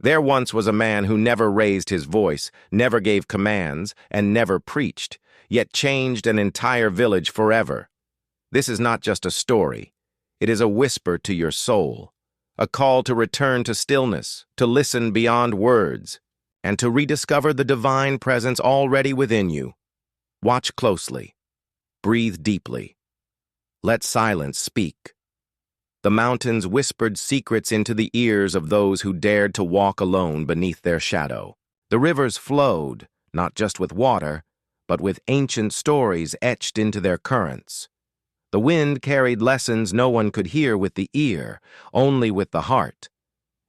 There once was a man who never raised his voice, never gave commands, and never preached, yet changed an entire village forever. This is not just a story. It is a whisper to your soul, a call to return to stillness, to listen beyond words, and to rediscover the divine presence already within you. Watch closely. Breathe deeply. Let silence speak. The mountains whispered secrets into the ears of those who dared to walk alone beneath their shadow. The rivers flowed, not just with water, but with ancient stories etched into their currents. The wind carried lessons no one could hear with the ear, only with the heart.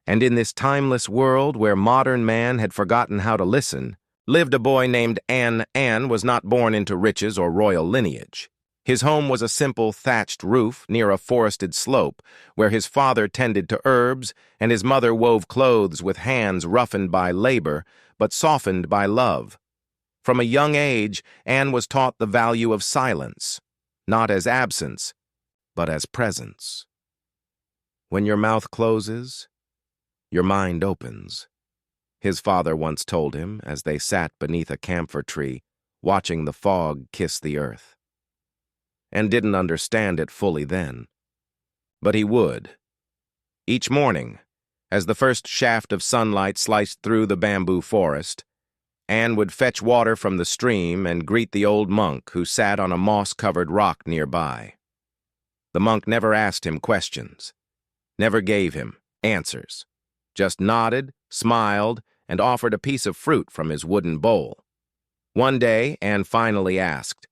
And in this timeless world where modern man had forgotten how to listen, lived a boy named An. An was not born into riches or royal lineage. His home was a simple thatched roof near a forested slope, where his father tended to herbs and his mother wove clothes with hands roughened by labor, but softened by love. From a young age, An was taught the value of silence, not as absence, but as presence. When your mouth closes, your mind opens, his father once told him as they sat beneath a camphor tree, watching the fog kiss the earth. And didn't understand it fully then. But he would. Each morning, as the first shaft of sunlight sliced through the bamboo forest, An would fetch water from the stream and greet the old monk who sat on a moss-covered rock nearby. The monk never asked him questions, never gave him answers, just nodded, smiled, and offered a piece of fruit from his wooden bowl. One day, An finally asked,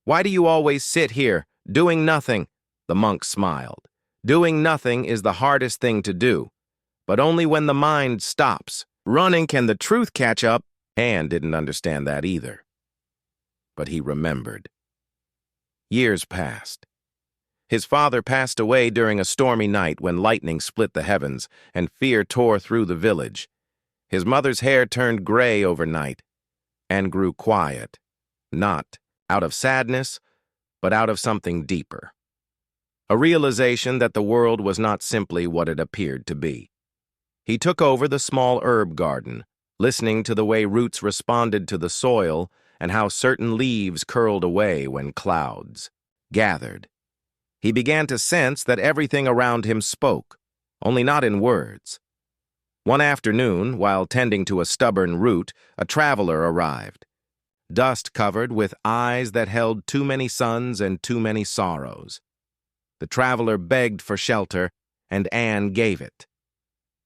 "Why do you always sit here, doing nothing?" The monk smiled. Doing nothing is the hardest thing to do, but only when the mind stops. Running can the truth catch up. An didn't understand that either. But he remembered. Years passed. His father passed away during a stormy night when lightning split the heavens and fear tore through the village. His mother's hair turned gray overnight and grew quiet, not out of sadness, but out of something deeper. A realization that the world was not simply what it appeared to be. He took over the small herb garden, listening to the way roots responded to the soil and how certain leaves curled away when clouds gathered. He began to sense that everything around him spoke, only not in words. One afternoon, while tending to a stubborn root, a traveler arrived. Dust-covered with eyes that held too many suns and too many sorrows. The traveler begged for shelter, and An gave it.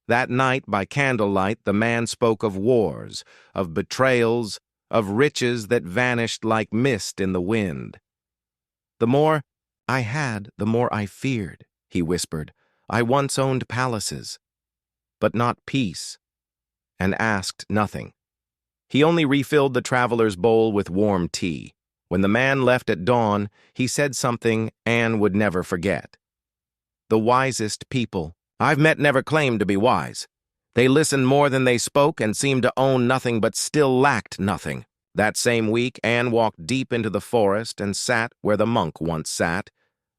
That night, by candlelight, the man spoke of wars, of betrayals, of riches that vanished like mist in the wind. "The more I had, the more I feared," he whispered. "I once owned palaces, but not peace," and asked nothing. He only refilled the traveler's bowl with warm tea. When the man left at dawn, he said something An would never forget. "The wisest people I've met never claimed to be wise. They listened more than they spoke and seemed to own nothing but still lacked nothing." That same week, An walked deep into the forest and sat where the monk once sat,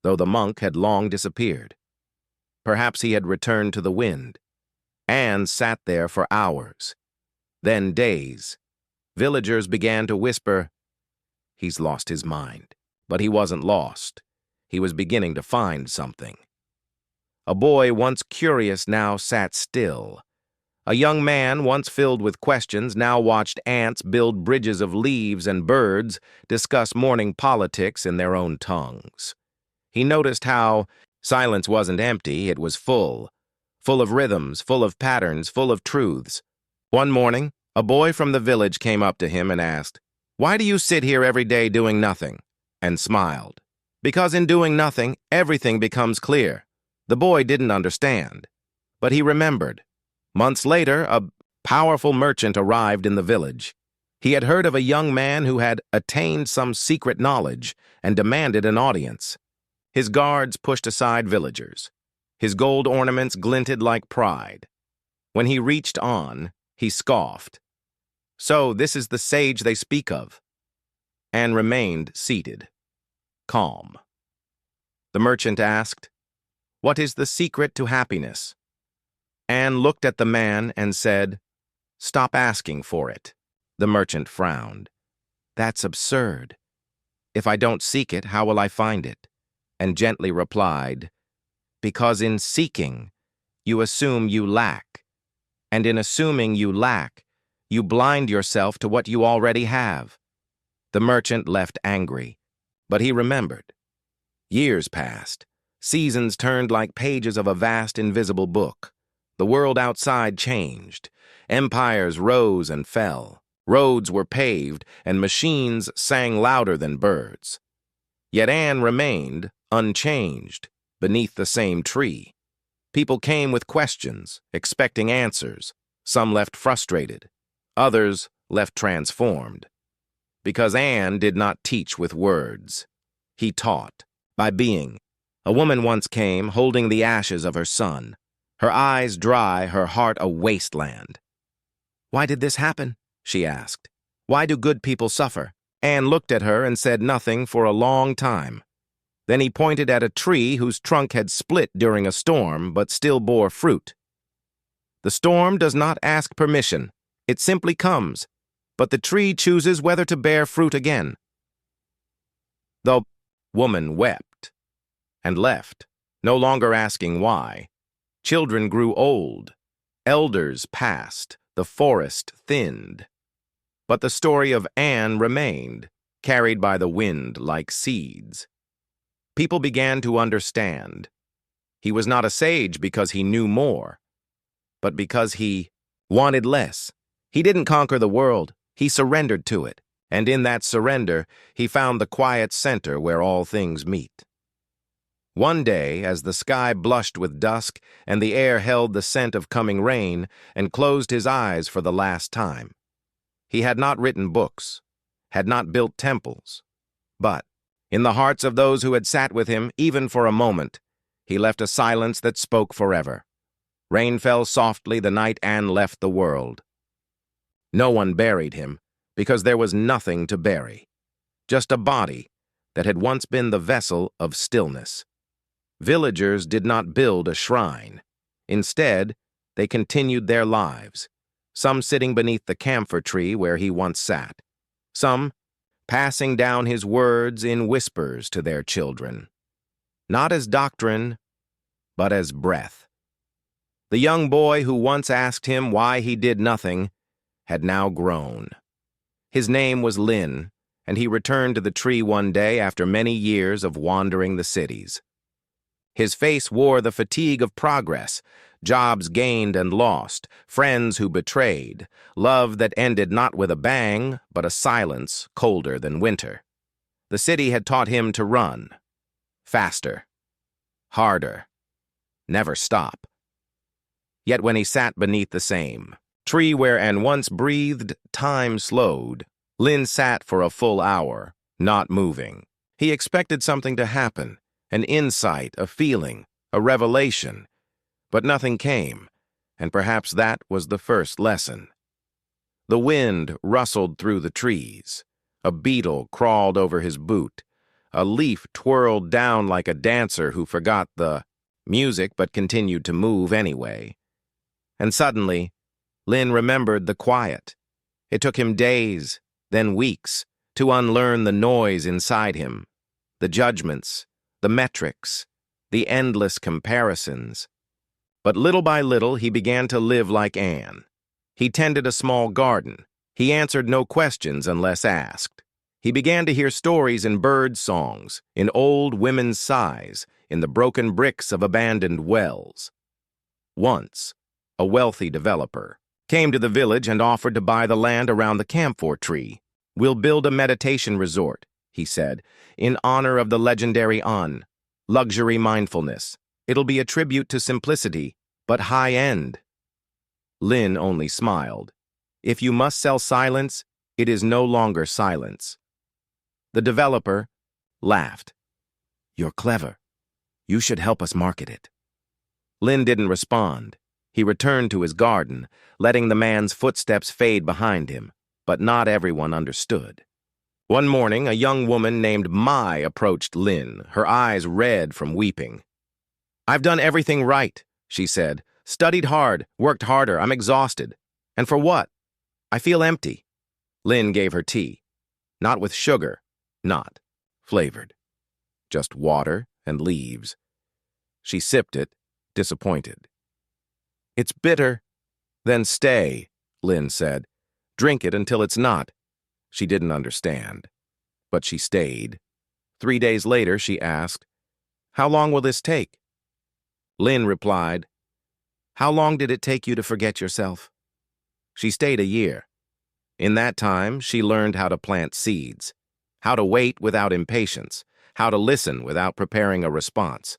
though the monk had long disappeared. Perhaps he had returned to the wind. An sat there for hours, then days. Villagers began to whisper, "He's lost his mind." But he wasn't lost. He was beginning to find something. A boy once curious now sat still. A young man once filled with questions now watched ants build bridges of leaves and birds discuss morning politics in their own tongues. He noticed how silence wasn't empty, it was full of rhythms, full of patterns, full of truths. One morning, a boy from the village came up to him and asked, "Why do you sit here every day doing nothing?" and smiled. "Because in doing nothing, everything becomes clear." The boy didn't understand, but he remembered. Months later, a powerful merchant arrived in the village. He had heard of a young man who had attained some secret knowledge and demanded an audience. His guards pushed aside villagers. His gold ornaments glinted like pride. When he reached on, he scoffed. "So this is the sage they speak of," and remained seated, calm. The merchant asked, "What is the secret to happiness?" Anne looked at the man and said, "Stop asking for it." The merchant frowned. "That's absurd. If I don't seek it, how will I find it?" And gently replied, "Because in seeking, you assume you lack. And in assuming you lack, you blind yourself to what you already have." The merchant left angry, but he remembered. Years passed. Seasons turned like pages of a vast invisible book. The world outside changed. Empires rose and fell. Roads were paved, and machines sang louder than birds. Yet Anne remained, unchanged, beneath the same tree. People came with questions, expecting answers. Some left frustrated. Others left transformed. Because Anne did not teach with words. He taught, by being. A woman once came, holding the ashes of her son. Her eyes dry, her heart a wasteland. "Why did this happen?" she asked. "Why do good people suffer?" Anne looked at her and said nothing for a long time. Then he pointed at a tree whose trunk had split during a storm but still bore fruit. "The storm does not ask permission. It simply comes, but the tree chooses whether to bear fruit again." The woman wept and left, no longer asking why. Children grew old. Elders passed. The forest thinned. But the story of Anne remained, carried by the wind like seeds. People began to understand. He was not a sage because he knew more, but because he wanted less. He didn't conquer the world. He surrendered to it, and in that surrender, he found the quiet center where all things meet. One day, as the sky blushed with dusk and the air held the scent of coming rain, and closed his eyes for the last time, he had not written books, had not built temples, but, in the hearts of those who had sat with him, even for a moment, he left a silence that spoke forever. Rain fell softly the night Anne left the world. No one buried him, because there was nothing to bury, just a body that had once been the vessel of stillness. Villagers did not build a shrine. Instead, they continued their lives, some sitting beneath the camphor tree where he once sat, some passing down his words in whispers to their children, not as doctrine, but as breath. The young boy who once asked him why he did nothing had now grown. His name was Lin, and he returned to the tree one day after many years of wandering the cities. His face wore the fatigue of progress, jobs gained and lost, friends who betrayed, love that ended not with a bang, but a silence colder than winter. The city had taught him to run, faster, harder, never stop. Yet when he sat beneath the same tree where Anne once breathed, time slowed. Lin sat for a full hour, not moving. He expected something to happen. An insight, a feeling, a revelation. But nothing came, and perhaps that was the first lesson. The wind rustled through the trees. A beetle crawled over his boot. A leaf twirled down like a dancer who forgot the music but continued to move anyway. And suddenly, Lin remembered the quiet. It took him days, then weeks, to unlearn the noise inside him, the judgments, the metrics, the endless comparisons. But little by little, he began to live like Anne. He tended a small garden. He answered no questions unless asked. He began to hear stories in bird songs, in old women's sighs, in the broken bricks of abandoned wells. Once, a wealthy developer came to the village and offered to buy the land around the camphor tree. "We'll build a meditation resort," he said, "in honor of the legendary An, luxury mindfulness. It'll be a tribute to simplicity, but high-end." Lin only smiled. If you must sell silence, it is no longer silence. The developer laughed. "You're clever. You should help us market it." Lin didn't respond. He returned to his garden, letting the man's footsteps fade behind him, but not everyone understood. One morning, a young woman named Mai approached Lin, her eyes red from weeping. "I've done everything right," she said, Studied hard, worked harder, I'm exhausted. And for what? I feel empty. Lin gave her tea. Not with sugar, not flavored. Just water and leaves. She sipped it, disappointed. It's bitter. Then stay, Lin said. Drink it until it's not. She didn't understand. But she stayed. 3 days later, she asked, How long will this take? Lin replied, How long did it take you to forget yourself? She stayed a year. In that time, she learned how to plant seeds, how to wait without impatience, how to listen without preparing a response.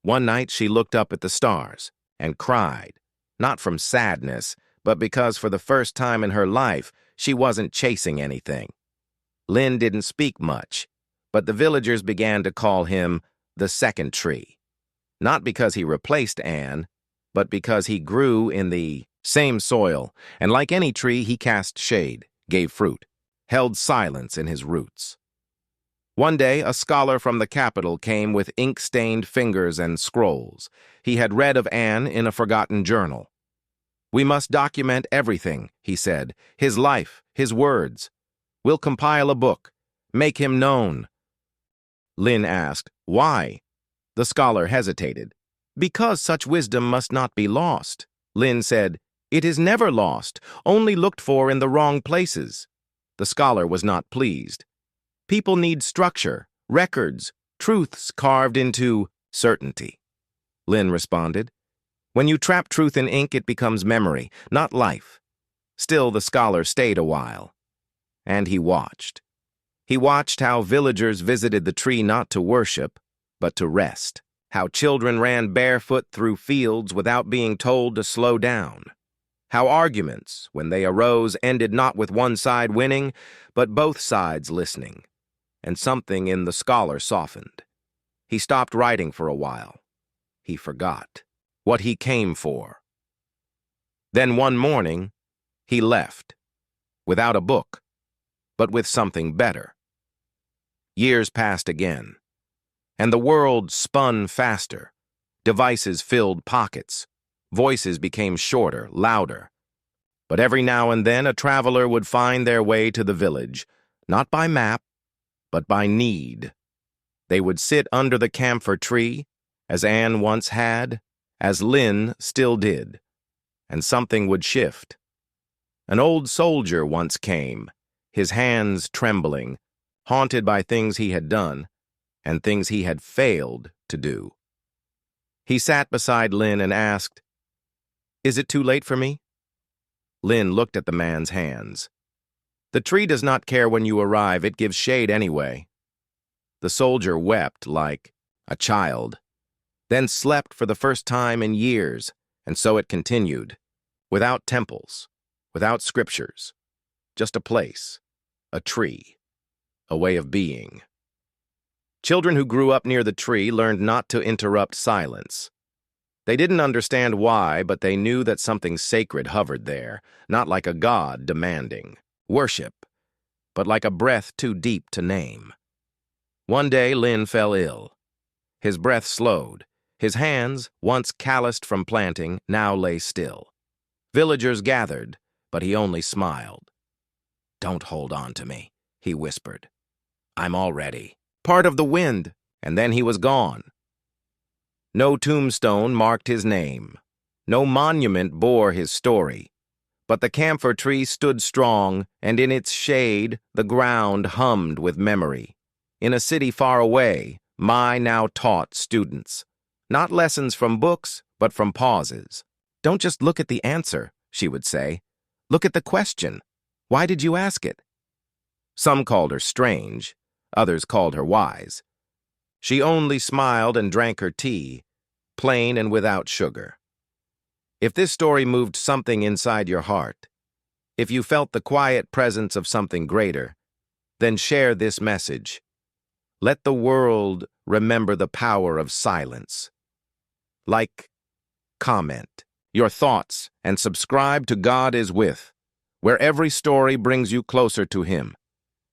One night, she looked up at the stars and cried, not from sadness, but because for the first time in her life, she wasn't chasing anything. Lin didn't speak much, but the villagers began to call him the second tree. Not because he replaced Anne, but because he grew in the same soil, and like any tree, he cast shade, gave fruit, held silence in his roots. One day, a scholar from the capital came with ink-stained fingers and scrolls. He had read of Anne in a forgotten journal. We must document everything, he said, his life, his words. We'll compile a book, make him known. Lin asked, Why? The scholar hesitated. Because such wisdom must not be lost. Lin said, It is never lost, only looked for in the wrong places. The scholar was not pleased. People need structure, records, truths carved into certainty. Lin responded, When you trap truth in ink, it becomes memory, not life. Still, the scholar stayed a while. And he watched. He watched how villagers visited the tree not to worship, but to rest. How children ran barefoot through fields without being told to slow down. How arguments, when they arose, ended not with one side winning, but both sides listening. And something in the scholar softened. He stopped writing for a while. He forgot what he came for. Then one morning, he left, without a book, but with something better. Years passed again, and the world spun faster. Devices filled pockets. Voices became shorter, louder. But every now and then a traveler would find their way to the village, not by map, but by need. They would sit under the camphor tree, as Anne once had, as Lin still did, and something would shift. An old soldier once came, his hands trembling, haunted by things he had done, and things he had failed to do. He sat beside Lin and asked, Is it too late for me? Lin looked at the man's hands. The tree does not care when you arrive, it gives shade anyway. The soldier wept like a child, then slept for the first time in years, and so it continued, without temples, without scriptures, just a place, a tree, a way of being. Children who grew up near the tree learned not to interrupt silence. They didn't understand why, but they knew that something sacred hovered there, not like a god demanding worship, but like a breath too deep to name. One day, Lin fell ill. His breath slowed. His hands, once calloused from planting, now lay still. Villagers gathered, but he only smiled. Don't hold on to me, he whispered. I'm already part of the wind, and then he was gone. No tombstone marked his name. No monument bore his story. But the camphor tree stood strong, and in its shade the ground hummed with memory. In a city far away, Mai now taught students. Not lessons from books, but from pauses. Don't just look at the answer, she would say. Look at the question. Why did you ask it? Some called her strange. Others called her wise. She only smiled and drank her tea, plain and without sugar. If this story moved something inside your heart, if you felt the quiet presence of something greater, then share this message. Let the world remember the power of silence. Like, comment your thoughts, and subscribe to God is With, where every story brings you closer to Him.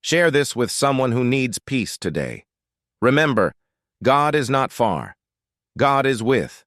Share this with someone who needs peace today. Remember, God is not far. God is with.